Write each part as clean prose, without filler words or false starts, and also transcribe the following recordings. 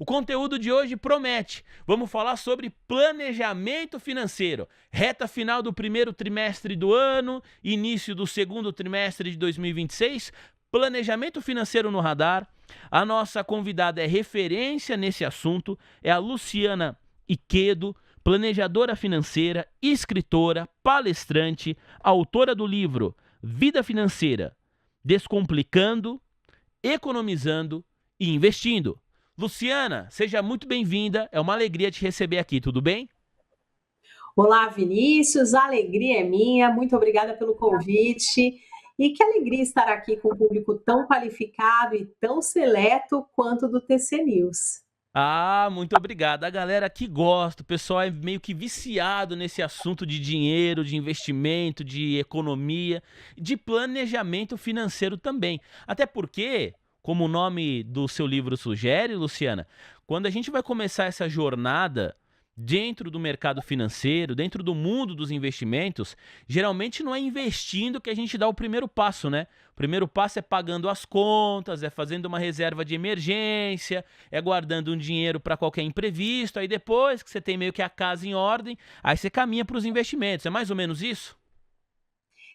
O conteúdo de hoje promete. Vamos falar sobre planejamento financeiro. Reta final do primeiro trimestre do ano, início do segundo trimestre de 2026. Planejamento financeiro no radar. A nossa convidada é referência nesse assunto, é a Luciana Ikeda, planejadora financeira, escritora, palestrante, autora do livro Vida Financeira, Descomplicando, Economizando e Investindo. Luciana, seja muito bem-vinda, é uma alegria te receber aqui, tudo bem? Olá, Vinícius, a alegria é minha, muito obrigada pelo convite. E que alegria estar aqui com um público tão qualificado e tão seleto quanto do TC News. Ah, muito obrigado. A galera que gosta, o pessoal é meio que viciado nesse assunto de dinheiro, de investimento, de economia, de planejamento financeiro também. Até porque, como o nome do seu livro sugere, Luciana, quando a gente vai começar essa jornada dentro do mercado financeiro, dentro do mundo dos investimentos, geralmente não é investindo que a gente dá o primeiro passo, né? O primeiro passo é pagando as contas, é fazendo uma reserva de emergência, é guardando um dinheiro para qualquer imprevisto, aí depois que você tem meio que a casa em ordem, aí você caminha para os investimentos. É mais ou menos isso?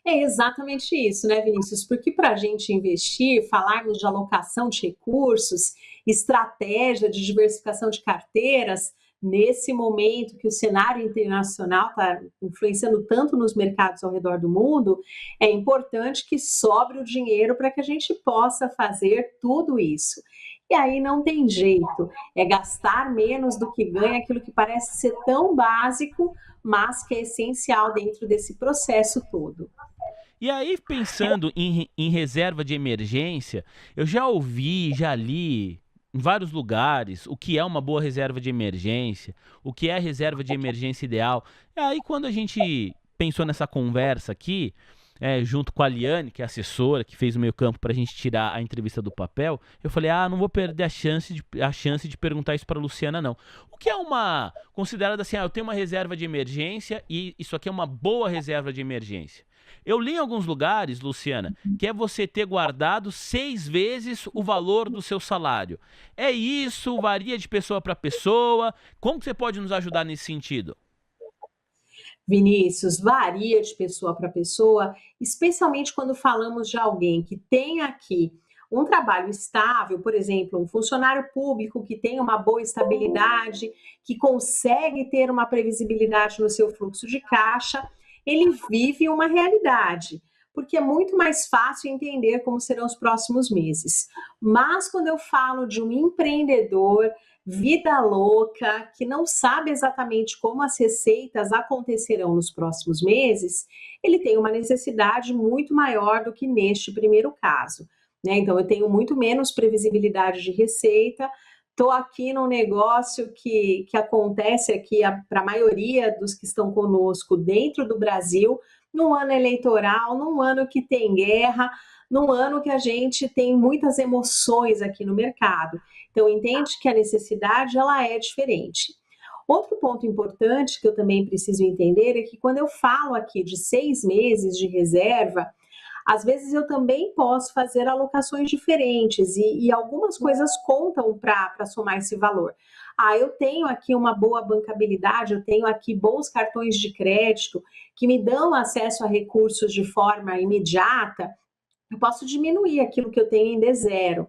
É exatamente isso, né, Vinícius? Porque para a gente investir, falarmos de alocação de recursos, estratégia de diversificação de carteiras, nesse momento que o cenário internacional está influenciando tanto nos mercados ao redor do mundo, é importante que sobre o dinheiro para que a gente possa fazer tudo isso. E aí não tem jeito, é gastar menos do que ganha, aquilo que parece ser tão básico, mas que é essencial dentro desse processo todo. E aí, pensando em reserva de emergência, eu já ouvi, já li em vários lugares o que é uma boa reserva de emergência, o que é a reserva de emergência ideal. E aí, quando a gente pensou nessa conversa aqui, junto com a Liane, que é assessora, que fez o meio campo para a gente tirar a entrevista do papel, eu falei, não vou perder a chance de perguntar isso para a Luciana, não. O que é uma, considerada assim, eu tenho uma reserva de emergência e isso aqui é uma boa reserva de emergência? Eu li em alguns lugares, Luciana, que é você ter guardado 6 vezes o valor do seu salário. É isso? Varia de pessoa para pessoa? Como que você pode nos ajudar nesse sentido? Vinícius, varia de pessoa para pessoa, especialmente quando falamos de alguém que tem aqui um trabalho estável, por exemplo, um funcionário público que tem uma boa estabilidade, que consegue ter uma previsibilidade no seu fluxo de caixa, ele vive uma realidade, porque é muito mais fácil entender como serão os próximos meses. Mas quando eu falo de um empreendedor, vida louca, que não sabe exatamente como as receitas acontecerão nos próximos meses, ele tem uma necessidade muito maior do que neste primeiro caso, né? Então, eu tenho muito menos previsibilidade de receita, estou aqui num negócio que acontece aqui para a maioria dos que estão conosco dentro do Brasil, num ano eleitoral, num ano que tem guerra, num ano que a gente tem muitas emoções aqui no mercado. Então, entende que a necessidade ela é diferente. Outro ponto importante que eu também preciso entender é que quando eu falo aqui de 6 meses de reserva, às vezes eu também posso fazer alocações diferentes e algumas coisas contam para somar esse valor. Eu tenho aqui uma boa bancabilidade, eu tenho aqui bons cartões de crédito que me dão acesso a recursos de forma imediata, eu posso diminuir aquilo que eu tenho em D0.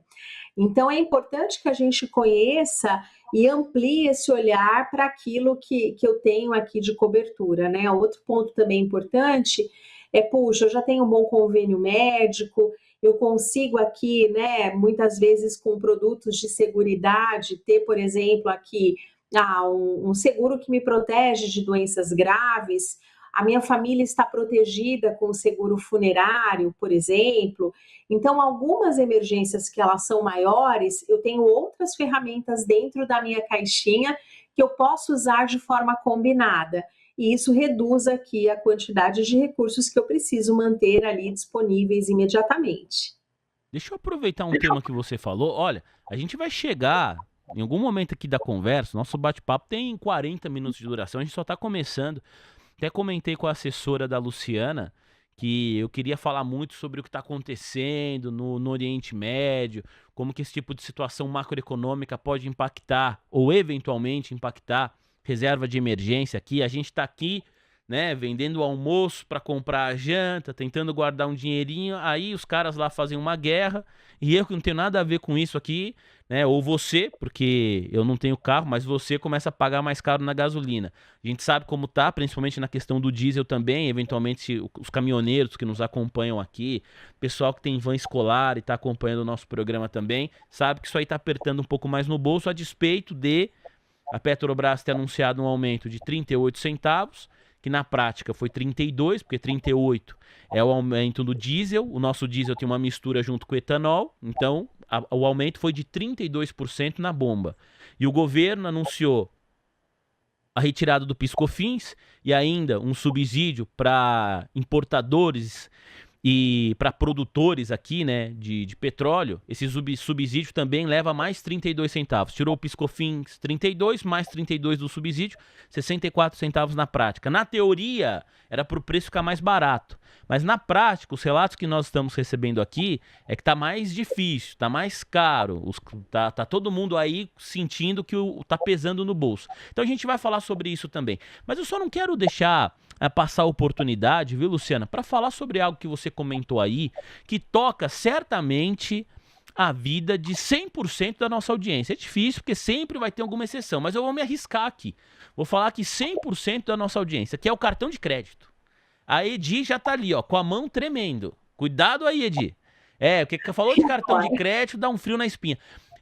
Então, é importante que a gente conheça e amplie esse olhar para aquilo que eu tenho aqui de cobertura, né? Outro ponto também importante é, puxa, eu já tenho um bom convênio médico, eu consigo aqui, né, muitas vezes com produtos de seguridade, ter, por exemplo, aqui um seguro que me protege de doenças graves, a minha família está protegida com o seguro funerário, por exemplo. Então, algumas emergências que elas são maiores, eu tenho outras ferramentas dentro da minha caixinha que eu posso usar de forma combinada. E isso reduz aqui a quantidade de recursos que eu preciso manter ali disponíveis imediatamente. Deixa eu aproveitar um tema que você falou. Olha, a gente vai chegar em algum momento aqui da conversa, nosso bate-papo tem 40 minutos de duração, a gente só está começando. Até comentei com a assessora da Luciana que eu queria falar muito sobre o que está acontecendo no Oriente Médio, como que esse tipo de situação macroeconômica pode impactar ou eventualmente impactar reserva de emergência aqui. A gente está aqui, né, vendendo o almoço para comprar a janta, tentando guardar um dinheirinho, aí os caras lá fazem uma guerra e eu que não tenho nada a ver com isso aqui, né, ou você, porque eu não tenho carro, mas você começa a pagar mais caro na gasolina. A gente sabe como tá, principalmente na questão do diesel também, eventualmente os caminhoneiros que nos acompanham aqui, pessoal que tem van escolar e está acompanhando o nosso programa também, sabe que isso aí está apertando um pouco mais no bolso, a despeito de a Petrobras ter anunciado um aumento de 38 centavos, que na prática foi 32, porque 38 é o aumento do diesel. O nosso diesel tem uma mistura junto com o etanol, então o aumento foi de 32% na bomba. E o governo anunciou a retirada do PIS/COFINS e ainda um subsídio para importadores e para produtores aqui, né, de petróleo. Esse subsídio também leva mais 32 centavos. Tirou o PIS/COFINS 32, mais 32 do subsídio, 64 centavos na prática. Na teoria, era para o preço ficar mais barato. Mas na prática, os relatos que nós estamos recebendo aqui é que está mais difícil, está mais caro. Tá todo mundo aí sentindo que está pesando no bolso. Então a gente vai falar sobre isso também. Mas eu só não quero deixar passar a oportunidade, viu, Luciana, para falar sobre algo que você comentou aí, que toca certamente a vida de 100% da nossa audiência. É difícil, porque sempre vai ter alguma exceção, mas eu vou me arriscar aqui. Vou falar que 100% da nossa audiência, que é o cartão de crédito. A Edi já tá ali, ó, com a mão tremendo. Cuidado aí, Edi. O que falou de cartão de crédito dá um frio na espinha.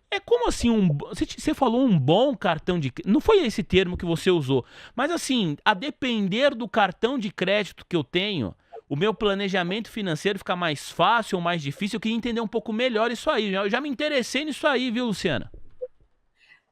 É como assim, você falou um bom cartão de crédito, não foi esse termo que você usou, mas assim, a depender do cartão de crédito que eu tenho, o meu planejamento financeiro fica mais fácil ou mais difícil. Eu queria entender um pouco melhor isso aí, eu já me interessei nisso aí, viu, Luciana?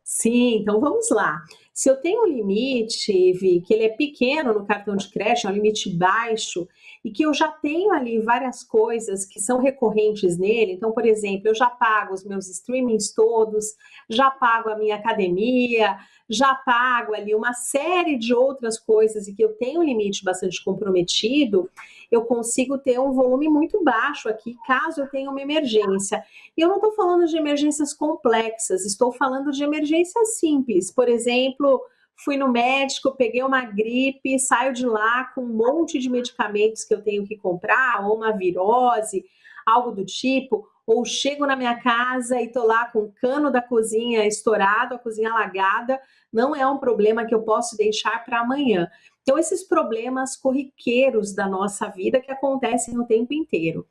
Sim, então vamos lá. Se eu tenho um limite, Vi, que ele é pequeno no cartão de crédito, é um limite baixo, e que eu já tenho ali várias coisas que são recorrentes nele, então, por exemplo, eu já pago os meus streamings todos, já pago a minha academia, já pago ali uma série de outras coisas e que eu tenho um limite bastante comprometido, eu consigo ter um volume muito baixo aqui, caso eu tenha uma emergência. E eu não estou falando de emergências complexas, estou falando de emergências simples. Por exemplo, fui no médico, peguei uma gripe, saio de lá com um monte de medicamentos que eu tenho que comprar, ou uma virose, algo do tipo, ou chego na minha casa e estou lá com o cano da cozinha estourado, a cozinha alagada, não é um problema que eu posso deixar para amanhã. Então, esses problemas corriqueiros da nossa vida que acontecem o tempo inteiro.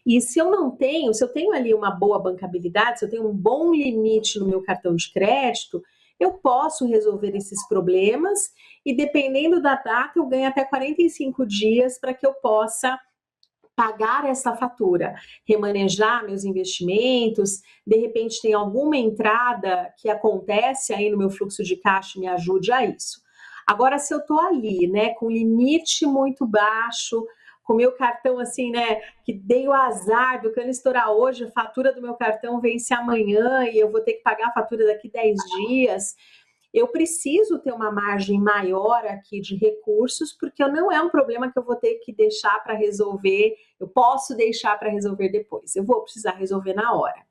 E se eu não tenho, se eu tenho ali uma boa bancabilidade, se eu tenho um bom limite no meu cartão de crédito, eu posso resolver esses problemas e, dependendo da data, eu ganho até 45 dias para que eu possa pagar essa fatura, remanejar meus investimentos, de repente tem alguma entrada que acontece aí no meu fluxo de caixa e me ajude a isso. Agora, se eu estou ali, né, com limite muito baixo, com meu cartão assim, né, que dei o azar do cano estourar hoje, a fatura do meu cartão vence amanhã e eu vou ter que pagar a fatura daqui 10 dias, eu preciso ter uma margem maior aqui de recursos, porque não é um problema que eu vou ter que deixar para resolver, eu posso deixar para resolver depois, eu vou precisar resolver na hora.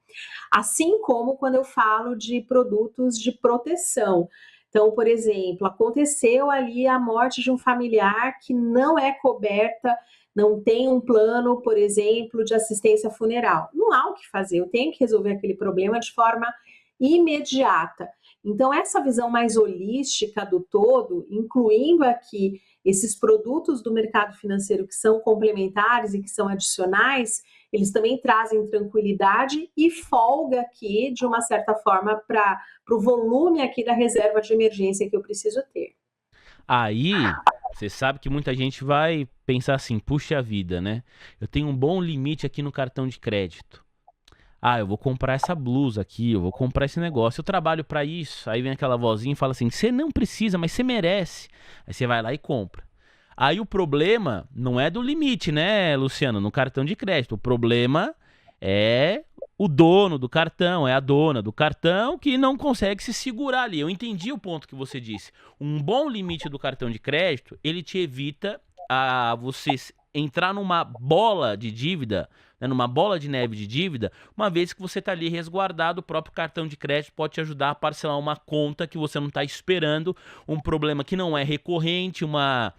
Assim como quando eu falo de produtos de proteção. Então, por exemplo, aconteceu ali a morte de um familiar que não é coberta, não tem um plano, por exemplo, de assistência funeral. Não há o que fazer, eu tenho que resolver aquele problema de forma imediata. Então, essa visão mais holística do todo, incluindo aqui esses produtos do mercado financeiro que são complementares e que são adicionais, eles também trazem tranquilidade e folga aqui, de uma certa forma, para o volume aqui da reserva de emergência que eu preciso ter. Aí, você sabe que muita gente vai pensar assim, puxa vida, né? Eu tenho um bom limite aqui no cartão de crédito. Eu vou comprar essa blusa aqui, eu vou comprar esse negócio, eu trabalho pra isso. Aí vem aquela vozinha e fala assim, você não precisa, mas você merece. Aí você vai lá e compra. Aí o problema não é do limite, né, Luciano, no cartão de crédito. O problema é o dono do cartão, é a dona do cartão que não consegue se segurar ali. Eu entendi o ponto que você disse. Um bom limite do cartão de crédito, ele te evita a você entrar numa bola de dívida, né, numa bola de neve de dívida, uma vez que você está ali resguardado, o próprio cartão de crédito pode te ajudar a parcelar uma conta que você não está esperando, um problema que não é recorrente, uma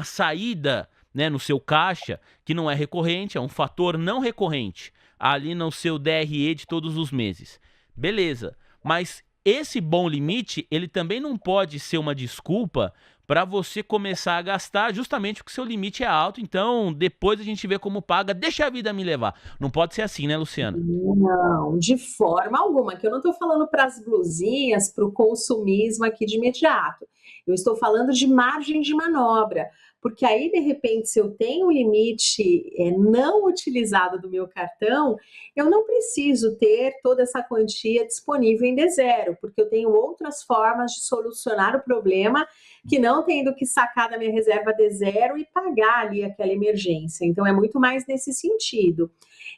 saída, né, no seu caixa que não é recorrente, é um fator não recorrente ali no seu DRE de todos os meses. Beleza, mas esse bom limite, ele também não pode ser uma desculpa para você começar a gastar justamente porque seu limite é alto, então depois a gente vê como paga, deixa a vida me levar. Não pode ser assim, né, Luciana? Não, de forma alguma, que eu não estou falando para as blusinhas, para o consumismo aqui de imediato. Eu estou falando de margem de manobra, porque aí, de repente, se eu tenho um limite não utilizado do meu cartão, eu não preciso ter toda essa quantia disponível em D0, porque eu tenho outras formas de solucionar o problema que não tendo que sacar da minha reserva D0 e pagar ali aquela emergência. Então, é muito mais nesse sentido.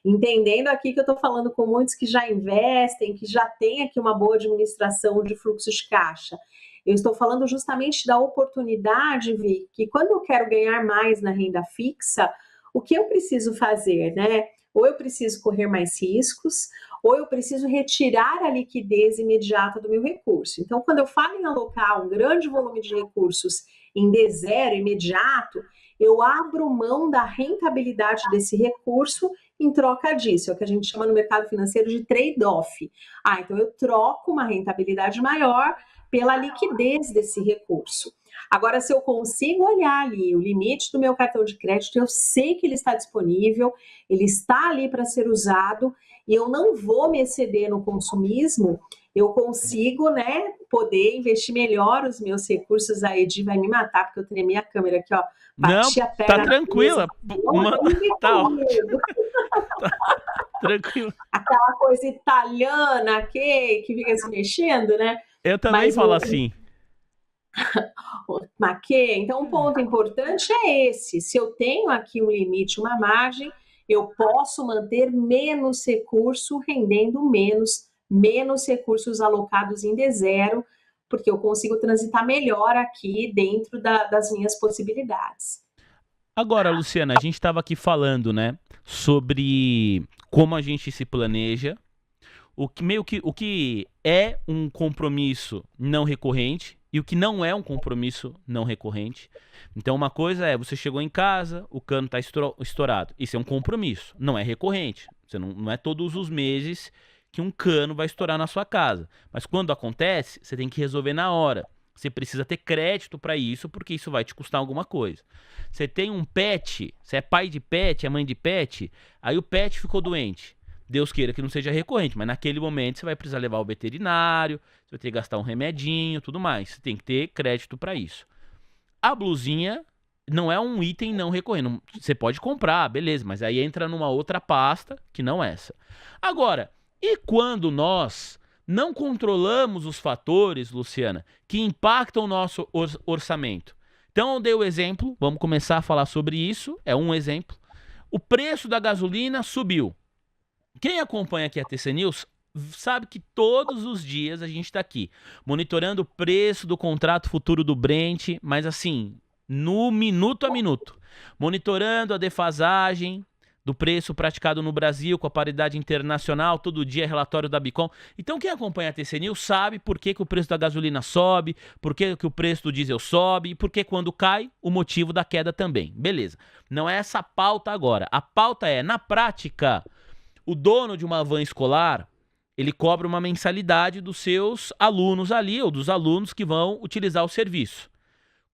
Entendendo aqui que eu estou falando com muitos que já investem, que já têm aqui uma boa administração de fluxo de caixa. Eu estou falando justamente da oportunidade, Vi, que quando eu quero ganhar mais na renda fixa, o que eu preciso fazer, né? Ou eu preciso correr mais riscos, ou eu preciso retirar a liquidez imediata do meu recurso. Então, quando eu falo em alocar um grande volume de recursos em D0 imediato, eu abro mão da rentabilidade desse recurso em troca disso, é o que a gente chama no mercado financeiro de trade-off. Então eu troco uma rentabilidade maior pela liquidez desse recurso. Agora, se eu consigo olhar ali o limite do meu cartão de crédito, eu sei que ele está disponível, ele está ali para ser usado, e eu não vou me exceder no consumismo, eu consigo, né, poder investir melhor os meus recursos. A Edi vai me matar, porque eu tremi a câmera aqui, ó, bati Não, a perna tá tranquila. Tá ótimo. Tá tranquilo. Aquela coisa italiana que fica se mexendo, né? Eu também falo assim. Maquê. Então, um ponto importante é esse. Se eu tenho aqui um limite, uma margem, eu posso manter menos recurso, rendendo menos recursos alocados em D0, porque eu consigo transitar melhor aqui dentro das minhas possibilidades. Agora, Luciana, a gente estava aqui falando, né, sobre como a gente se planeja, o que é um compromisso não recorrente e o que não é um compromisso não recorrente. Então, uma coisa é, você chegou em casa, o cano está estourado. Isso é um compromisso, não é recorrente. Você não é todos os meses que um cano vai estourar na sua casa. Mas quando acontece, você tem que resolver na hora. Você precisa ter crédito para isso, porque isso vai te custar alguma coisa. Você tem um pet, você é pai de pet, é mãe de pet, aí o pet ficou doente. Deus queira que não seja recorrente, mas naquele momento você vai precisar levar ao veterinário, você vai ter que gastar um remedinho, tudo mais. Você tem que ter crédito para isso. A blusinha não é um item não recorrente. Você pode comprar, beleza, mas aí entra numa outra pasta que não essa. Agora, e quando nós não controlamos os fatores, Luciana, que impactam o nosso orçamento? Então eu dei o exemplo, vamos começar a falar sobre isso, é um exemplo. O preço da gasolina subiu. Quem acompanha aqui a TC News sabe que todos os dias a gente está aqui monitorando o preço do contrato futuro do Brent, mas assim, no minuto a minuto, monitorando a defasagem do preço praticado no Brasil com a paridade internacional, todo dia relatório da Bicom. Então quem acompanha a TC News sabe por que o preço da gasolina sobe, por que o preço do diesel sobe e por que quando cai o motivo da queda também. Beleza, não é essa a pauta agora. A pauta é, na prática, o dono de uma van escolar, ele cobra uma mensalidade dos seus alunos ali, ou dos alunos que vão utilizar o serviço.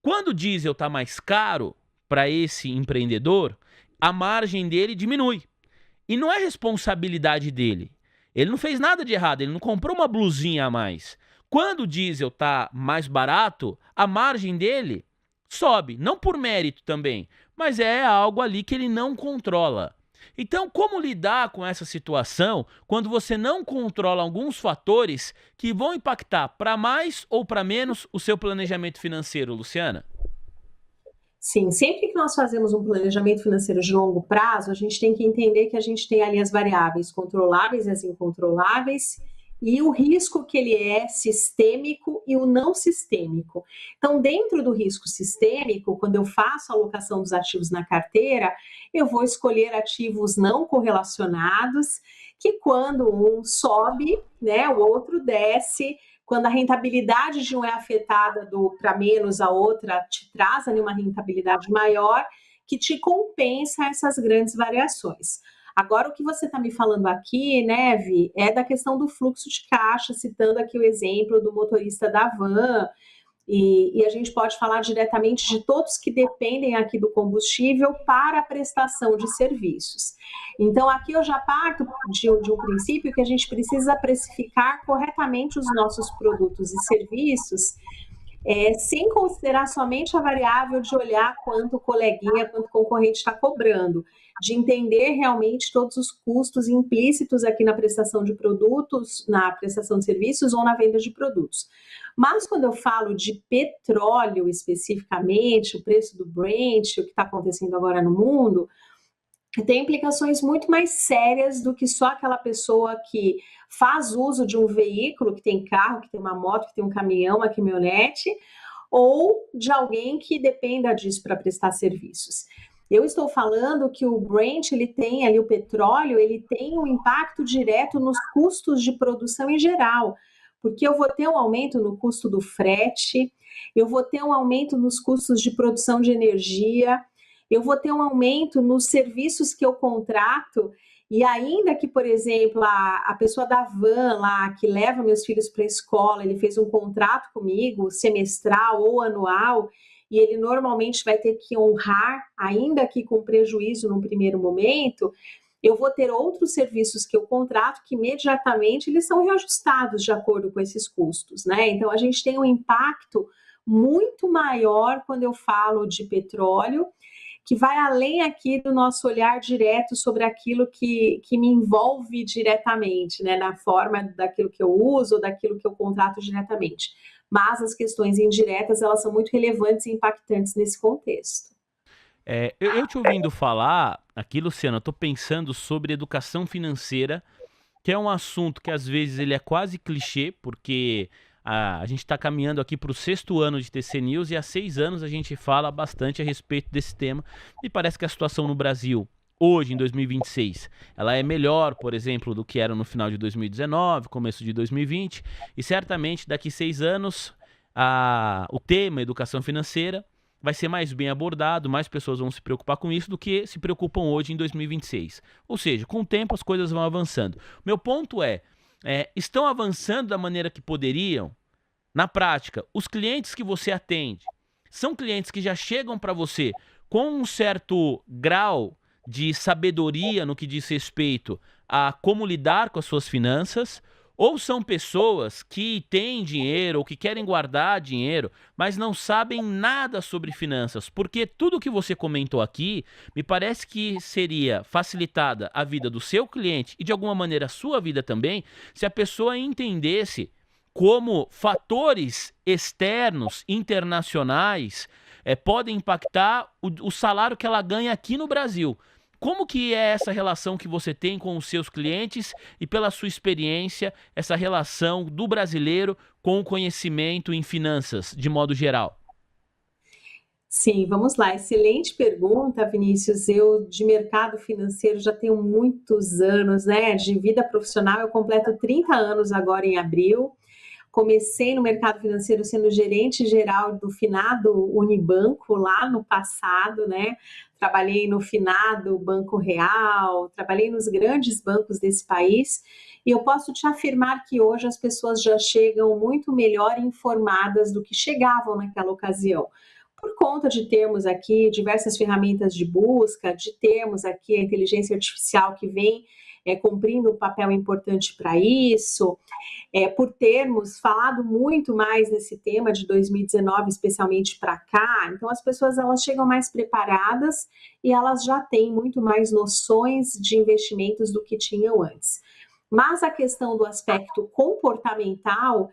Quando o diesel está mais caro para esse empreendedor, a margem dele diminui. E não é responsabilidade dele. Ele não fez nada de errado, ele não comprou uma blusinha a mais. Quando o diesel está mais barato, a margem dele sobe. Não por mérito também, mas é algo ali que ele não controla. Então, como lidar com essa situação quando você não controla alguns fatores que vão impactar para mais ou para menos o seu planejamento financeiro, Luciana? Sim, sempre que nós fazemos um planejamento financeiro de longo prazo, a gente tem que entender que a gente tem ali as variáveis controláveis e as incontroláveis, e o risco que ele é sistêmico e o não sistêmico. Então, dentro do risco sistêmico, quando eu faço a alocação dos ativos na carteira, eu vou escolher ativos não correlacionados, que quando um sobe, né, o outro desce. Quando a rentabilidade de um é afetada para menos, a outra te traz ali uma rentabilidade maior, que te compensa essas grandes variações. Agora, o que você está me falando aqui, né, Vi, é da questão do fluxo de caixa, citando aqui o exemplo do motorista da van, e a gente pode falar diretamente de todos que dependem aqui do combustível para a prestação de serviços. Então, aqui eu já parto de um princípio que a gente precisa precificar corretamente os nossos produtos e serviços, sem considerar somente a variável de olhar quanto o coleguinha, quanto o concorrente está cobrando, de entender realmente todos os custos implícitos aqui na prestação de produtos, na prestação de serviços ou na venda de produtos. Mas quando eu falo de petróleo especificamente, o preço do Brent, o que está acontecendo agora no mundo, tem implicações muito mais sérias do que só aquela pessoa que faz uso de um veículo, que tem carro, que tem uma moto, que tem um caminhão, uma caminhonete, ou de alguém que dependa disso para prestar serviços. Eu estou falando que o Brent, ele tem ali, o petróleo, ele tem um impacto direto nos custos de produção em geral, porque eu vou ter um aumento no custo do frete, eu vou ter um aumento nos custos de produção de energia, eu vou ter um aumento nos serviços que eu contrato, e ainda que, por exemplo, a pessoa da van lá, que leva meus filhos para a escola, ele fez um contrato comigo, semestral ou anual, e ele normalmente vai ter que honrar, ainda que com prejuízo num primeiro momento, eu vou ter outros serviços que eu contrato que imediatamente eles são reajustados de acordo com esses custos, né? Então, a gente tem um impacto muito maior quando eu falo de petróleo, que vai além aqui do nosso olhar direto sobre aquilo que me envolve diretamente, né, na forma daquilo que eu uso, daquilo que eu contrato diretamente. Mas as questões indiretas, elas são muito relevantes e impactantes nesse contexto. Eu te ouvindo falar aqui, Luciana, eu tô pensando sobre educação financeira, que é um assunto que às vezes ele é quase clichê, porque a gente está caminhando aqui para o 6º ano de TC News e há 6 anos a gente fala bastante a respeito desse tema e parece que a situação no Brasil, hoje em 2026, ela é melhor, por exemplo, do que era no final de 2019, começo de 2020, e certamente daqui 6 anos o tema educação financeira vai ser mais bem abordado, mais pessoas vão se preocupar com isso do que se preocupam hoje em 2026. Ou seja, com o tempo as coisas vão avançando. Meu ponto estão avançando da maneira que poderiam? Na prática, os clientes que você atende são clientes que já chegam para você com um certo grau de sabedoria no que diz respeito a como lidar com as suas finanças, ou são pessoas que têm dinheiro ou que querem guardar dinheiro, mas não sabem nada sobre finanças, porque tudo que você comentou aqui me parece que seria facilitada a vida do seu cliente e de alguma maneira a sua vida também, se a pessoa entendesse como fatores externos, internacionais, podem impactar o salário que ela ganha aqui no Brasil. Como que é essa relação que você tem com os seus clientes e, pela sua experiência, essa relação do brasileiro com o conhecimento em finanças, de modo geral? Sim, vamos lá. Excelente pergunta, Vinícius. Eu, de mercado financeiro, já tenho muitos anos, né? De vida profissional, eu completo 30 anos agora em abril. Comecei no mercado financeiro sendo gerente geral do finado Unibanco lá no passado, né? Trabalhei no finado Banco Real, trabalhei nos grandes bancos desse país, e eu posso te afirmar que hoje as pessoas já chegam muito melhor informadas do que chegavam naquela ocasião. Por conta de termos aqui diversas ferramentas de busca, de termos aqui a inteligência artificial que vem cumprindo um papel importante para isso, por termos falado muito mais nesse tema de 2019, especialmente para cá, então as pessoas elas chegam mais preparadas e elas já têm muito mais noções de investimentos do que tinham antes. Mas a questão do aspecto comportamental,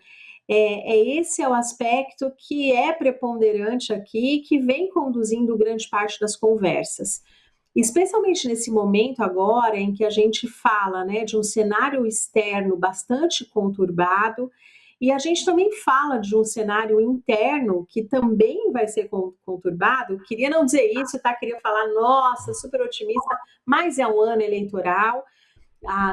esse é o aspecto que é preponderante aqui, que vem conduzindo grande parte das conversas. Especialmente nesse momento agora em que a gente fala, né, de um cenário externo bastante conturbado, e a gente também fala de um cenário interno que também vai ser conturbado. Queria não dizer isso, tá? Queria falar, nossa, super otimista, mas é um ano eleitoral.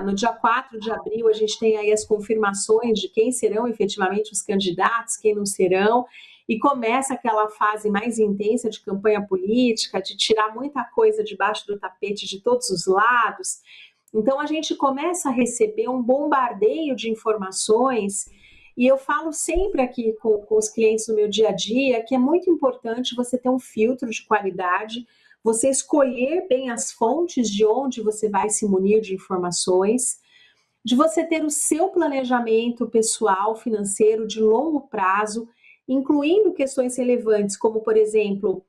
No dia 4 de abril, a gente tem aí as confirmações de quem serão efetivamente os candidatos, quem não serão, e começa aquela fase mais intensa de campanha política, de tirar muita coisa debaixo do tapete de todos os lados. Então, a gente começa a receber um bombardeio de informações, e eu falo sempre aqui com os clientes no meu dia a dia que é muito importante você ter um filtro de qualidade, você escolher bem as fontes de onde você vai se munir de informações, de você ter o seu planejamento pessoal, financeiro, de longo prazo, incluindo questões relevantes, como, por exemplo,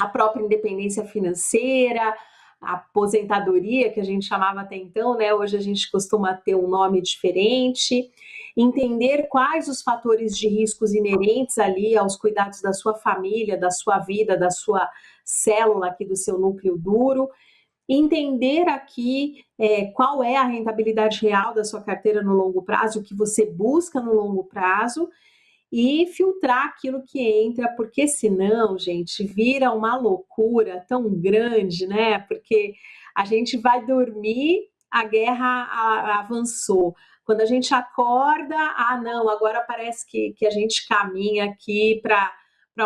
a própria independência financeira, a aposentadoria, que a gente chamava até então, né? Hoje a gente costuma ter um nome diferente, entender quais os fatores de riscos inerentes ali aos cuidados da sua família, da sua vida, da sua célula aqui do seu núcleo duro, entender aqui qual é a rentabilidade real da sua carteira no longo prazo, o que você busca no longo prazo, e filtrar aquilo que entra, porque senão, gente, vira uma loucura tão grande, né? Porque a gente vai dormir, a guerra avançou. Quando a gente acorda, não, agora parece que a gente caminha aqui para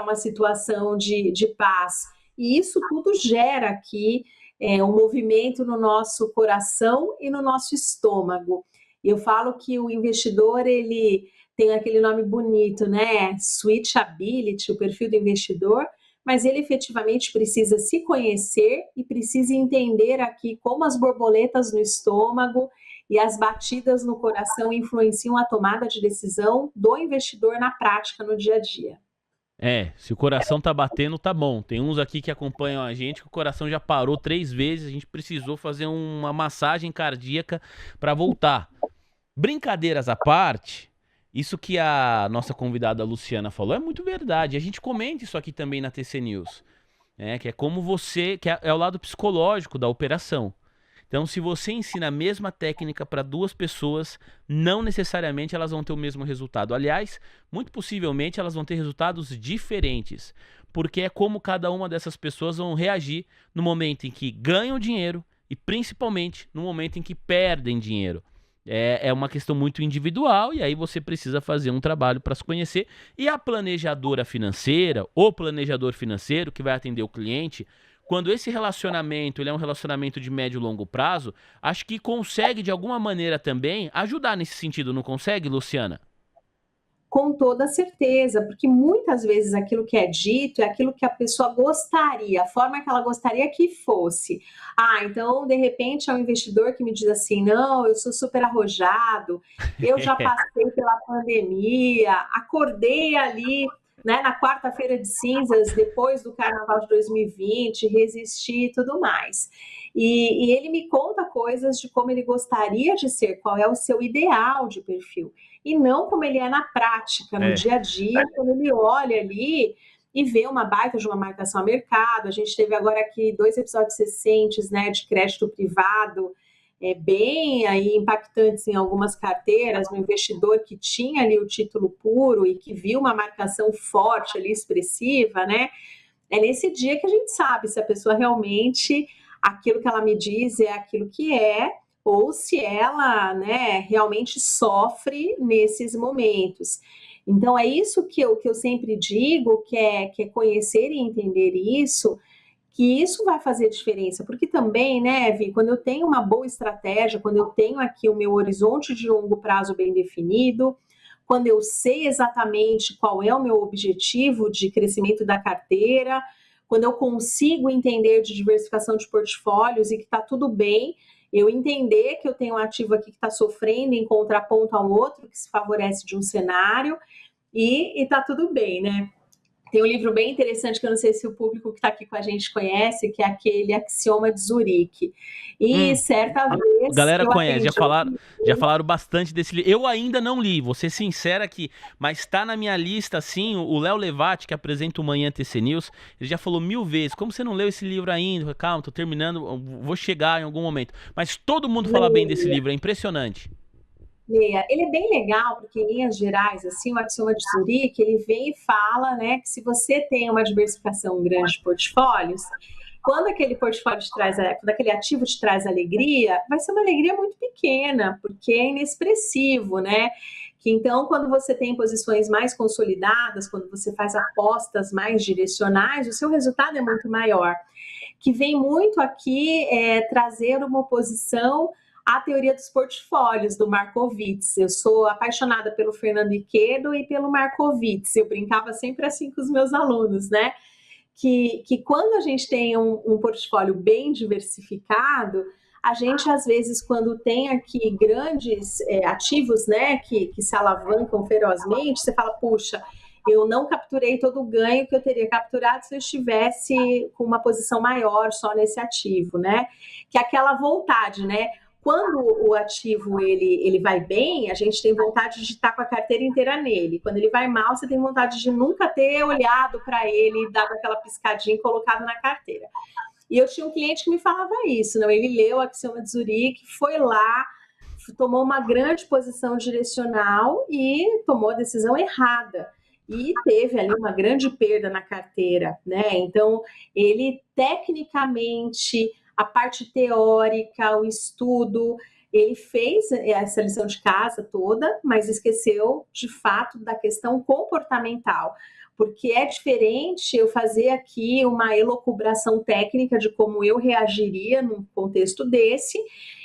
uma situação de paz. E isso tudo gera aqui um movimento no nosso coração e no nosso estômago. Eu falo que o investidor, ele tem aquele nome bonito, né? Switchability, o perfil do investidor, mas ele efetivamente precisa se conhecer e precisa entender aqui como as borboletas no estômago e as batidas no coração influenciam a tomada de decisão do investidor na prática, no dia a dia. Se o coração tá batendo, tá bom. Tem uns aqui que acompanham a gente que o coração já parou 3 vezes, a gente precisou fazer uma massagem cardíaca para voltar. Brincadeiras à parte, isso que a nossa convidada Luciana falou é muito verdade. A gente comenta isso aqui também na TC News, que é como você, que é o lado psicológico da operação. Então, se você ensina a mesma técnica para duas pessoas, não necessariamente elas vão ter o mesmo resultado. Aliás, muito possivelmente elas vão ter resultados diferentes, porque é como cada uma dessas pessoas vão reagir no momento em que ganham dinheiro e principalmente no momento em que perdem dinheiro. É uma questão muito individual e aí você precisa fazer um trabalho para se conhecer. E a planejadora financeira, ou planejador financeiro que vai atender o cliente, quando esse relacionamento ele é um relacionamento de médio e longo prazo, acho que consegue de alguma maneira também ajudar nesse sentido, não consegue, Luciana? Com toda certeza, porque muitas vezes aquilo que é dito é aquilo que a pessoa gostaria, a forma que ela gostaria que fosse. Então, de repente, é um investidor que me diz assim: não, eu sou super arrojado, eu já passei pela pandemia, acordei ali, né, na quarta-feira de cinzas, depois do carnaval de 2020, resisti e tudo mais. E ele me conta coisas de como ele gostaria de ser, qual é o seu ideal de perfil e não como ele é na prática, no dia a dia, quando ele olha ali e vê uma baita de uma marcação a mercado. A gente teve agora aqui 2 episódios recentes, né, de crédito privado, bem aí impactantes em algumas carteiras, um investidor que tinha ali o título puro e que viu uma marcação forte ali, expressiva, né? É nesse dia que a gente sabe se a pessoa realmente, aquilo que ela me diz é aquilo que é, ou se ela, né, realmente sofre nesses momentos. Então, é isso que eu sempre digo, que é conhecer e entender isso, que isso vai fazer diferença, porque também, né, Vi, quando eu tenho uma boa estratégia, quando eu tenho aqui o meu horizonte de longo prazo bem definido, quando eu sei exatamente qual é o meu objetivo de crescimento da carteira, quando eu consigo entender de diversificação de portfólios e que está tudo bem, eu entender que eu tenho um ativo aqui que está sofrendo em contraponto a um outro que se favorece de um cenário e está tudo bem, né? Tem um livro bem interessante que eu não sei se o público que está aqui com a gente conhece, que é aquele Axioma de Zurique. E certa vez Galera eu conhece, atendi já falaram bastante desse livro. Eu ainda não li, vou ser sincera aqui, mas tá na minha lista, assim, o Léo Levati, que apresenta o Manhã TC News, ele já falou 1000 vezes, como você não leu esse livro ainda? Eu falei, calma, tô terminando, vou chegar em algum momento. Mas todo mundo fala bem desse livro, é impressionante. Leia. Ele é bem legal, porque em linhas gerais, assim, o axioma de Zurique, ele vem e fala, né, que se você tem uma diversificação grande de portfólios, quando aquele portfólio te traz, quando aquele ativo te traz alegria, vai ser uma alegria muito pequena, porque é inexpressivo, né? Que então, quando você tem posições mais consolidadas, quando você faz apostas mais direcionais, o seu resultado é muito maior. Que vem muito aqui trazer uma oposição à teoria dos portfólios do Markowitz. Eu sou apaixonada pelo Fernando Iquedo e pelo Markowitz. Eu brincava sempre assim com os meus alunos, né? Que quando a gente tem um portfólio bem diversificado, a gente, às vezes, quando tem aqui grandes ativos, né, que se alavancam ferozmente, você fala, puxa, eu não capturei todo o ganho que eu teria capturado se eu estivesse com uma posição maior só nesse ativo, né? Que é aquela vontade, né? Quando o ativo ele vai bem, a gente tem vontade de estar com a carteira inteira nele. Quando ele vai mal, você tem vontade de nunca ter olhado para ele, dado aquela piscadinha e colocado na carteira. E eu tinha um cliente que me falava isso, não? Ele leu a Axioma de Zurique, foi lá, tomou uma grande posição direcional e tomou a decisão errada. E teve ali uma grande perda na carteira, né? Então, ele tecnicamente, a parte teórica, o estudo, ele fez essa lição de casa toda, mas esqueceu, de fato, da questão comportamental. Porque é diferente eu fazer aqui uma elucubração técnica de como eu reagiria num contexto desse,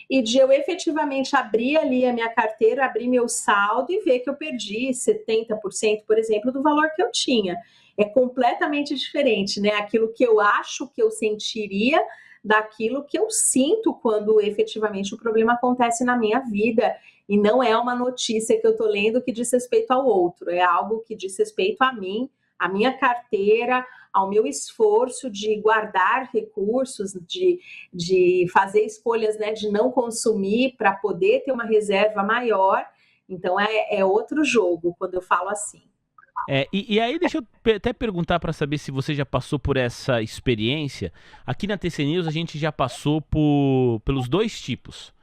e de eu efetivamente abrir ali a minha carteira, abrir meu saldo e ver que eu perdi 70%, por exemplo, do valor que eu tinha. É completamente diferente, né? Aquilo que eu acho que eu sentiria daquilo que eu sinto quando efetivamente o problema acontece na minha vida. E não é uma notícia que eu estou lendo que diz respeito ao outro, é algo que diz respeito a mim, a minha carteira, ao meu esforço de guardar recursos, de fazer escolhas, né, de não consumir para poder ter uma reserva maior. Então é outro jogo quando eu falo assim. E aí deixa eu até perguntar para saber se você já passou por essa experiência. Aqui na TC News a gente já passou pelos dois tipos,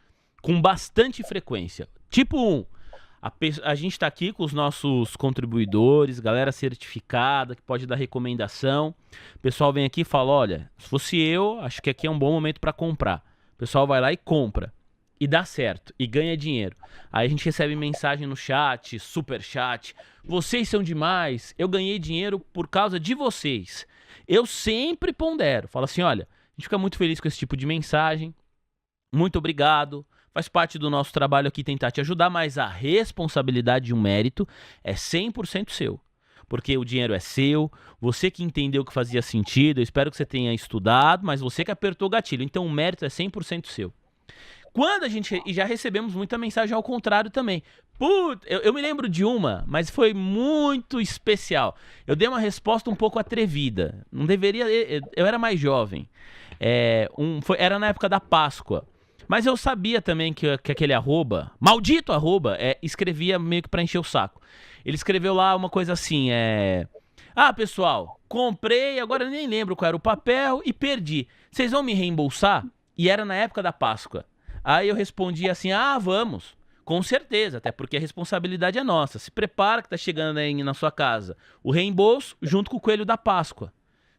com bastante frequência. Tipo 1, a gente está aqui com os nossos contribuidores, galera certificada, que pode dar recomendação. O pessoal vem aqui e fala, olha, se fosse eu, acho que aqui é um bom momento para comprar. O pessoal vai lá e compra. E dá certo, e ganha dinheiro. Aí a gente recebe mensagem no chat, super chat. Vocês são demais, eu ganhei dinheiro por causa de vocês. Eu sempre pondero, falo assim, olha, a gente fica muito feliz com esse tipo de mensagem. Muito obrigado. Faz parte do nosso trabalho aqui tentar te ajudar, mas a responsabilidade e o mérito é 100% seu. Porque o dinheiro é seu, você que entendeu que fazia sentido, eu espero que você tenha estudado, mas você que apertou o gatilho. Então o mérito é 100% seu. Quando a gente... E já recebemos muita mensagem ao contrário também. Putz, eu me lembro de uma, mas foi muito especial. Eu dei uma resposta um pouco atrevida. Não deveria... Eu era mais jovem. Era na época da Páscoa. Mas eu sabia também que aquele arroba, maldito arroba, escrevia meio que pra encher o saco. Ele escreveu lá uma coisa assim, ah, pessoal, comprei, agora eu nem lembro qual era o papel e perdi. Vocês vão me reembolsar? E era na época da Páscoa. Aí eu respondi assim, ah, vamos. Com certeza, até porque a responsabilidade é nossa. Se prepara que tá chegando aí na sua casa o reembolso junto com o coelho da Páscoa.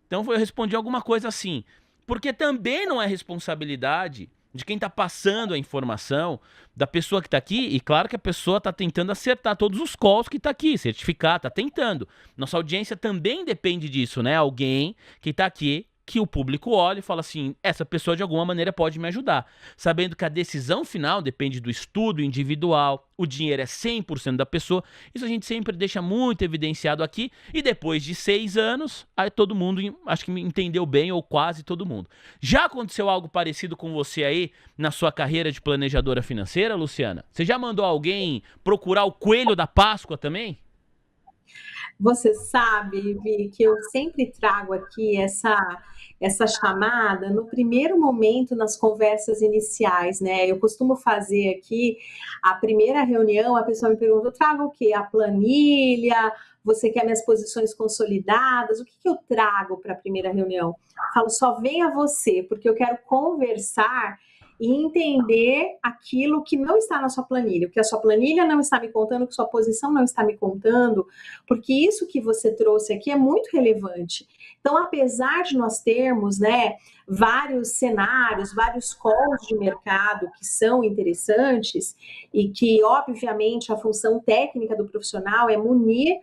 Então eu respondi alguma coisa assim. Porque também não é responsabilidade de quem está passando a informação, da pessoa que está aqui, e claro que a pessoa está tentando acertar todos os calls que está aqui, certificar, está tentando. Nossa audiência também depende disso, né? Alguém que está aqui, que o público olha e fala assim, essa pessoa de alguma maneira pode me ajudar. Sabendo que a decisão final depende do estudo individual, o dinheiro é 100% da pessoa, isso a gente sempre deixa muito evidenciado aqui, e depois de 6 anos, aí todo mundo, acho que me entendeu bem, ou quase todo mundo. Já aconteceu algo parecido com você aí, na sua carreira de planejadora financeira, Luciana? Você já mandou alguém procurar o coelho da Páscoa também? Você sabe, Vi, que eu sempre trago aqui essa chamada no primeiro momento nas conversas iniciais, né? Eu costumo fazer aqui a primeira reunião, a pessoa me pergunta, eu trago o quê? A planilha? Você quer minhas posições consolidadas? O que eu trago para a primeira reunião? Eu falo, só venha você, porque eu quero conversar e entender aquilo que não está na sua planilha, o que a sua planilha não está me contando, o que sua posição não está me contando, porque isso que você trouxe aqui é muito relevante. Então, apesar de nós termos, né, vários cenários, vários calls de mercado que são interessantes e que, obviamente, a função técnica do profissional é munir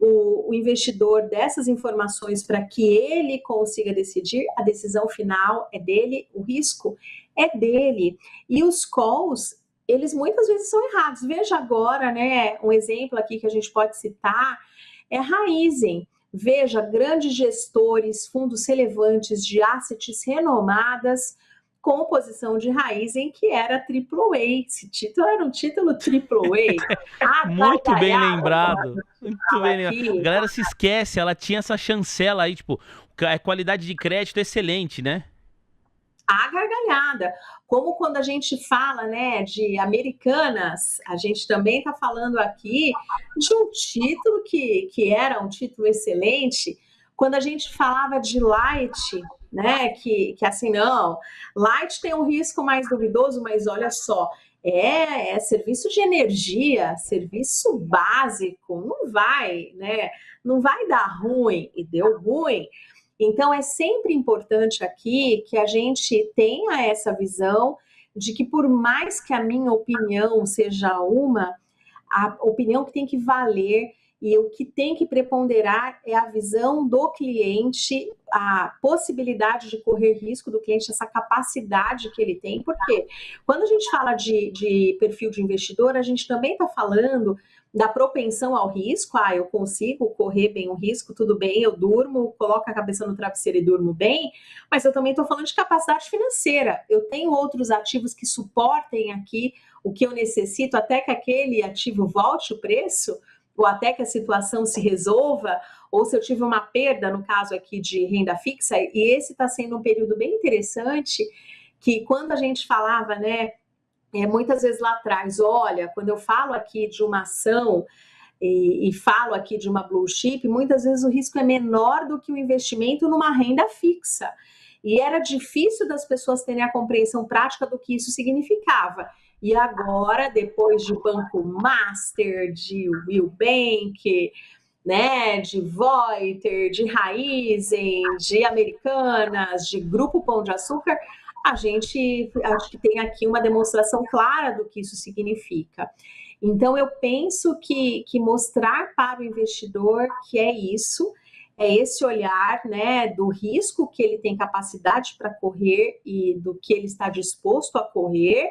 o investidor dessas informações para que ele consiga decidir, a decisão final é dele, o risco é dele. E os calls, eles muitas vezes são errados. Veja agora, né, um exemplo aqui que a gente pode citar é Raizen. Veja, grandes gestores, fundos relevantes de assets renomadas, com posição de Raizen, que era AAA. Esse título era um título AAA. Muito bem lembrado. Muito bem lembrado. A galera se esquece, ela tinha essa chancela aí, tipo, qualidade de crédito excelente, né? A gargalhada. Como quando a gente fala, né, de Americanas, a gente também está falando aqui de um título que era um título excelente. Quando a gente falava de Light, né, que assim, não, Light tem um risco mais duvidoso, mas olha só, é serviço de energia, serviço básico, não vai, né, não vai dar ruim, e deu ruim. Então, é sempre importante aqui que a gente tenha essa visão de que, por mais que a minha opinião seja uma, a opinião que tem que valer e o que tem que preponderar é a visão do cliente, a possibilidade de correr risco do cliente, essa capacidade que ele tem. Porque quando a gente fala de perfil de investidor, a gente também está falando da propensão ao risco. Eu consigo correr bem o risco, tudo bem, eu durmo, coloco a cabeça no travesseiro e durmo bem, mas eu também estou falando de capacidade financeira. Eu tenho outros ativos que suportem aqui o que eu necessito até que aquele ativo volte o preço, ou até que a situação se resolva, ou se eu tive uma perda, no caso aqui de renda fixa, e esse está sendo um período bem interessante, que quando a gente falava, né, muitas vezes lá atrás, olha, quando eu falo aqui de uma ação e falo aqui de uma blue chip, muitas vezes o risco é menor do que o investimento numa renda fixa. E era difícil das pessoas terem a compreensão prática do que isso significava. E agora, depois de Banco Master, de Will Bank, né, de Voiter, de Raizen, de Americanas, de Grupo Pão de Açúcar, a gente acho que tem aqui uma demonstração clara do que isso significa. Então, eu penso que mostrar para o investidor que é isso, é esse olhar, né, do risco que ele tem capacidade para correr e do que ele está disposto a correr,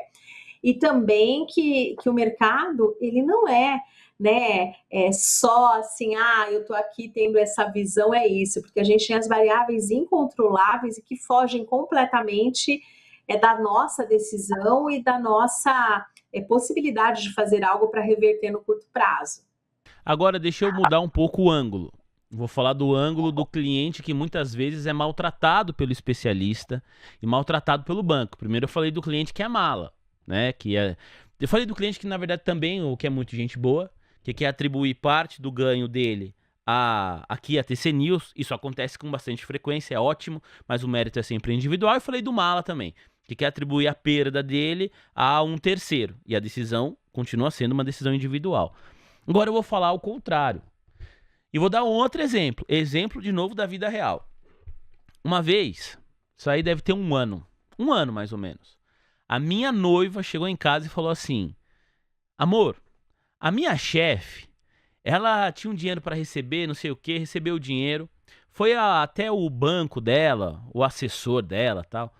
e também que o mercado, ele não é, né, só assim, eu estou aqui tendo essa visão, é isso, porque a gente tem as variáveis incontroláveis e que fogem completamente da nossa decisão e da nossa possibilidade de fazer algo para reverter no curto prazo. Agora, deixa eu mudar um pouco o ângulo. Vou falar do ângulo do cliente que muitas vezes é maltratado pelo especialista e maltratado pelo banco. Primeiro eu falei do cliente que é mala, né? Eu falei do cliente que, na verdade, também, o que é muito gente boa, que quer atribuir parte do ganho dele aqui a TC News. Isso acontece com bastante frequência, é ótimo, mas o mérito é sempre individual. Eu falei do mala também, que quer atribuir a perda dele a um terceiro, e a decisão continua sendo uma decisão individual. Agora eu vou falar o contrário. E vou dar um outro exemplo de novo da vida real. Uma vez, isso aí deve ter um ano mais ou menos, a minha noiva chegou em casa e falou assim: amor, a minha chefe, ela tinha um dinheiro para receber, não sei o que, recebeu o dinheiro, foi até o banco dela, o assessor dela tal,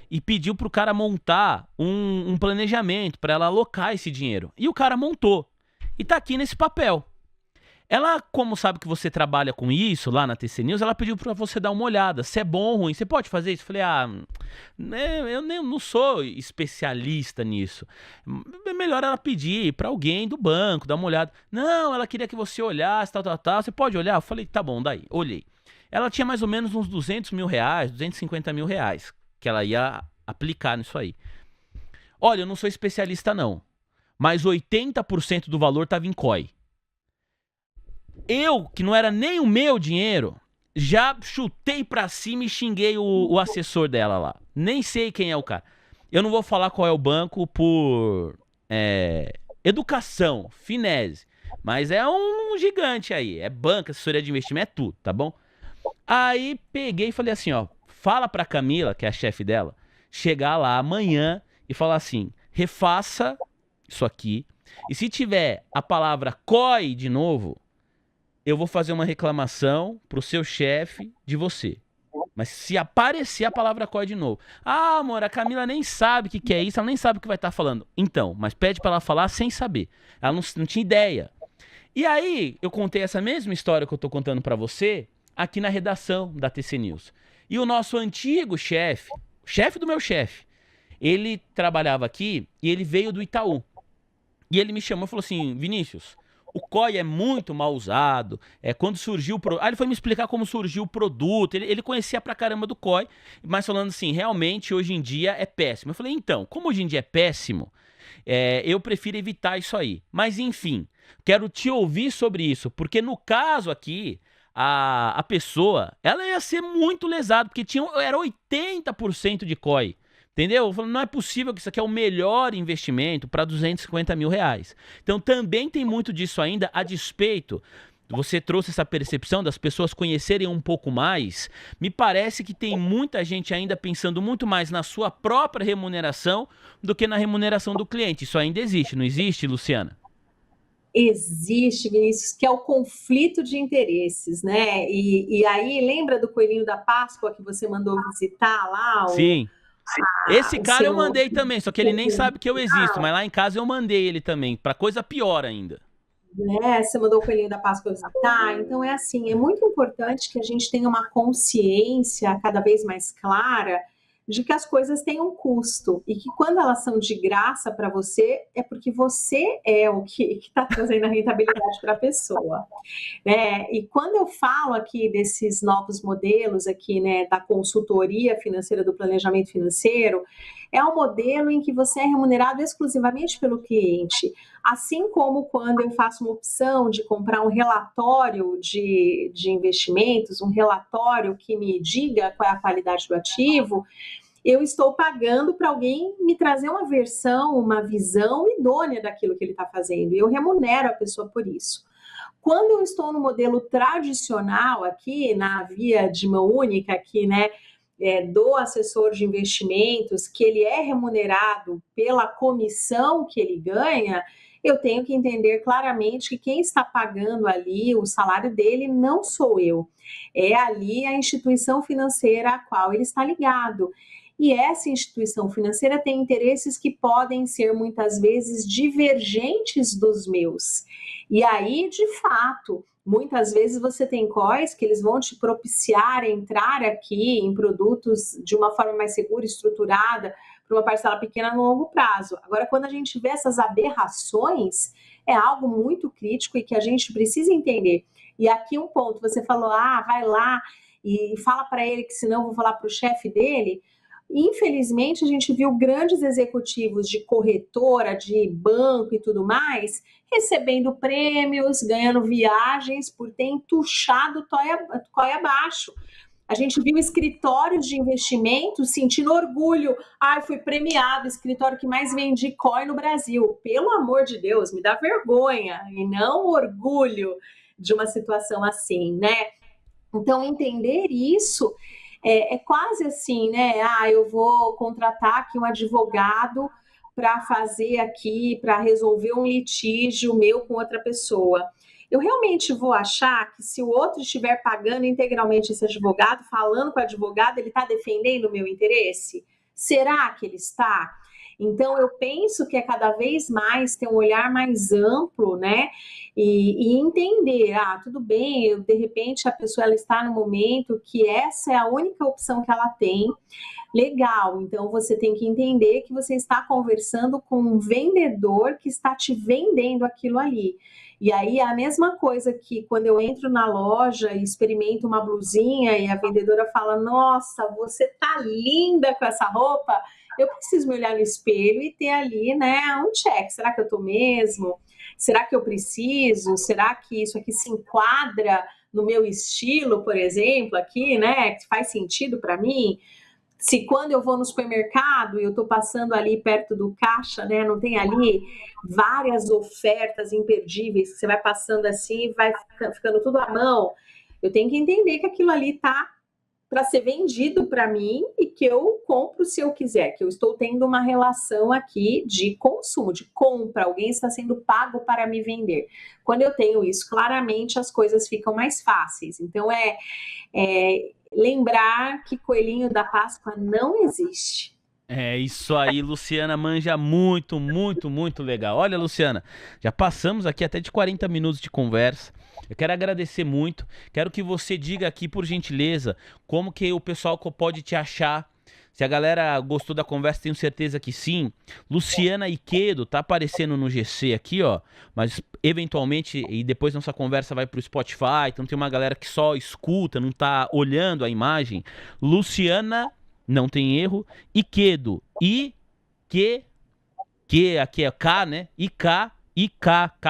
e pediu pro cara montar um planejamento para ela alocar esse dinheiro. E o cara montou. E tá aqui nesse papel. Ela, como sabe que você trabalha com isso lá na TC News, ela pediu pra você dar uma olhada. Se é bom ou ruim, você pode fazer isso? Eu falei, né, eu nem, não sou especialista nisso. É melhor ela pedir pra alguém do banco, dar uma olhada. Não, ela queria que você olhasse, tal, tal, tal. Você pode olhar? Eu falei, tá bom, daí. Olhei. Ela tinha mais ou menos uns 200 mil reais, 250 mil reais, que ela ia aplicar nisso aí. Olha, eu não sou especialista não, mas 80% do valor estava em COI. Eu, que não era nem o meu dinheiro, já chutei pra cima e xinguei o assessor dela lá. Nem sei quem é o cara. Eu não vou falar qual é o banco por educação, finese. Mas é um gigante aí. É banca, assessoria de investimento, é tudo, tá bom? Aí peguei e falei assim, ó. Fala pra Camila, que é a chefe dela, chegar lá amanhã e falar assim, refaça isso aqui. E se tiver a palavra COI de novo, eu vou fazer uma reclamação pro seu chefe de você. Mas se aparecer a palavra COI de novo. Ah, amor, a Camila nem sabe o que é isso, ela nem sabe o que vai estar falando. Então, mas pede pra ela falar sem saber. Ela não tinha ideia. E aí, eu contei essa mesma história que eu tô contando pra você aqui na redação da TC News. E o nosso antigo chefe, chefe do meu chefe, ele trabalhava aqui e ele veio do Itaú. E ele me chamou e falou assim, Vinícius, o COI é muito mal usado. Quando surgiu o Aí ele foi me explicar como surgiu o produto. Ele conhecia pra caramba do COI, mas falando assim, realmente hoje em dia é péssimo. Eu falei, então, como hoje em dia é péssimo, eu prefiro evitar isso aí. Mas enfim, quero te ouvir sobre isso, porque no caso aqui, a pessoa, ela ia ser muito lesada, porque era 80% de COI. Entendeu? Eu falo, não é possível que isso aqui é o melhor investimento para 250 mil reais. Então também tem muito disso ainda, a despeito. Você trouxe essa percepção das pessoas conhecerem um pouco mais. Me parece que tem muita gente ainda pensando muito mais na sua própria remuneração do que na remuneração do cliente. Isso ainda existe, não existe, Luciana? Existe, Vinícius, que é o conflito de interesses, né? E aí, lembra do Coelhinho da Páscoa que você mandou visitar lá, Sim. Esse o cara eu seu... mandei também, só que ele nem sabe que eu existo, mas lá em casa eu mandei ele também, pra coisa pior ainda. Né? Você mandou o Coelhinho da Páscoa visitar, então é assim, é muito importante que a gente tenha uma consciência cada vez mais clara de que as coisas têm um custo e que quando elas são de graça para você, é porque você é o que está trazendo a rentabilidade para a pessoa. E quando eu falo aqui desses novos modelos aqui, né, da consultoria financeira, do planejamento financeiro, é um modelo em que você é remunerado exclusivamente pelo cliente. Assim como quando eu faço uma opção de comprar um relatório de investimentos, um relatório que me diga qual é a qualidade do ativo, eu estou pagando para alguém me trazer uma versão, uma visão idônea daquilo que ele está fazendo. E eu remunero a pessoa por isso. Quando eu estou no modelo tradicional aqui, na via de mão única aqui, né, do assessor de investimentos, que ele é remunerado pela comissão que ele ganha, eu tenho que entender claramente que quem está pagando ali o salário dele não sou eu, é ali a instituição financeira a qual ele está ligado. E essa instituição financeira tem interesses que podem ser muitas vezes divergentes dos meus. E aí, de fato, muitas vezes você tem COIs que eles vão te propiciar entrar aqui em produtos de uma forma mais segura, estruturada, para uma parcela pequena no longo prazo. Agora, quando a gente vê essas aberrações, é algo muito crítico e que a gente precisa entender. E aqui um ponto, você falou, vai lá e fala para ele que senão eu vou falar para o chefe dele. Infelizmente, a gente viu grandes executivos de corretora, de banco e tudo mais, recebendo prêmios, ganhando viagens por ter entuchado COI abaixo. A gente viu escritórios de investimentos sentindo orgulho. Fui premiado, escritório que mais vende COI no Brasil. Pelo amor de Deus, me dá vergonha e não orgulho de uma situação assim, né? Então, entender isso é quase assim, né? Eu vou contratar aqui um advogado para fazer aqui, para resolver um litígio meu com outra pessoa. Eu realmente vou achar que se o outro estiver pagando integralmente esse advogado, falando com o advogado, ele está defendendo o meu interesse? Será que ele está? Então, eu penso que é cada vez mais ter um olhar mais amplo, né? E entender, tudo bem, de repente a pessoa ela está no momento que essa é a única opção que ela tem. Legal, então você tem que entender que você está conversando com um vendedor que está te vendendo aquilo ali. E aí é a mesma coisa que quando eu entro na loja e experimento uma blusinha e a vendedora fala: Nossa, você tá linda com essa roupa. Eu preciso me olhar no espelho e ter ali, né, um check. Será que eu tô mesmo? Será que eu preciso? Será que isso aqui se enquadra no meu estilo, por exemplo, aqui, né? Que faz sentido para mim? Se quando eu vou no supermercado e eu estou passando ali perto do caixa, né, não tem ali várias ofertas imperdíveis que você vai passando assim e vai ficando tudo à mão, eu tenho que entender que aquilo ali tá para ser vendido para mim e que eu compro se eu quiser, que eu estou tendo uma relação aqui de consumo, de compra, alguém está sendo pago para me vender. Quando eu tenho isso, claramente as coisas ficam mais fáceis. Então, lembrar que coelhinho da Páscoa não existe. É isso aí, Luciana manja muito, muito, muito legal. Olha, Luciana, já passamos aqui até de 40 minutos de conversa. Eu quero agradecer muito. Quero que você diga aqui, por gentileza, como que o pessoal pode te achar. Se a galera gostou da conversa, tenho certeza que sim. Luciana Ikeda tá aparecendo no GC aqui, ó. Mas eventualmente, e depois nossa conversa vai pro Spotify, então tem uma galera que só escuta, não tá olhando a imagem. Luciana, não tem erro. Ikeda. Que aqui é K, né? K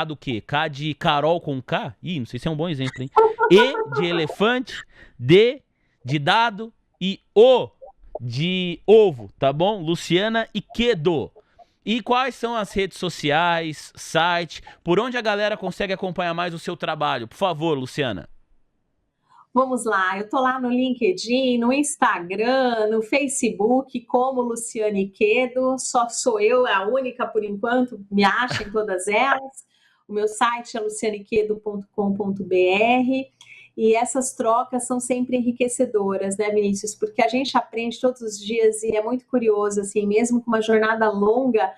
do quê? K de Carol com K? Ih, não sei se é um bom exemplo, hein? E de elefante, D de dado e O de ovo, tá bom? Luciana Ikeda. E quais são as redes sociais, site, por onde a galera consegue acompanhar mais o seu trabalho? Por favor, Luciana. Vamos lá, eu tô lá no LinkedIn, no Instagram, no Facebook, como Luciane Quedo, só sou eu a única por enquanto, me acha em todas elas. O meu site é lucianequedo.com.br e essas trocas são sempre enriquecedoras, né, Vinícius? Porque a gente aprende todos os dias e é muito curioso, assim, mesmo com uma jornada longa,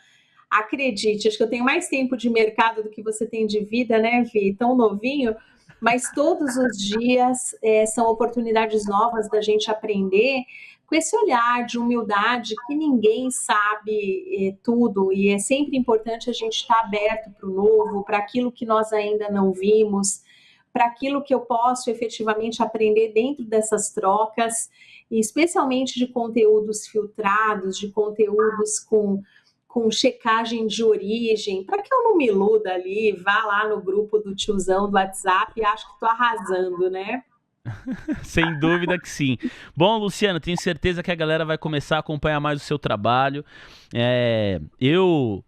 acredite, acho que eu tenho mais tempo de mercado do que você tem de vida, né, Vi? Tão novinho, mas todos os dias são oportunidades novas da gente aprender com esse olhar de humildade que ninguém sabe tudo e é sempre importante a gente estar aberto para o novo, para aquilo que nós ainda não vimos, para aquilo que eu posso efetivamente aprender dentro dessas trocas, e especialmente de conteúdos filtrados, de conteúdos com checagem de origem, para que eu não me iluda ali, vá lá no grupo do tiozão do WhatsApp e acho que estou arrasando, né? Sem dúvida que sim. Bom, Luciano, tenho certeza que a galera vai começar a acompanhar mais o seu trabalho.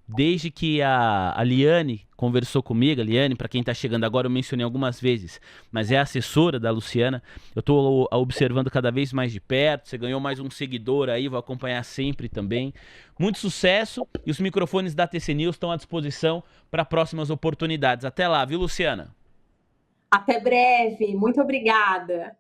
Desde que a Liane conversou comigo, a Liane, para quem está chegando agora, eu mencionei algumas vezes, mas é a assessora da Luciana. Eu estou observando cada vez mais de perto. Você ganhou mais um seguidor aí, vou acompanhar sempre também. Muito sucesso e os microfones da TC News estão à disposição para próximas oportunidades. Até lá, viu, Luciana? Até breve, muito obrigada.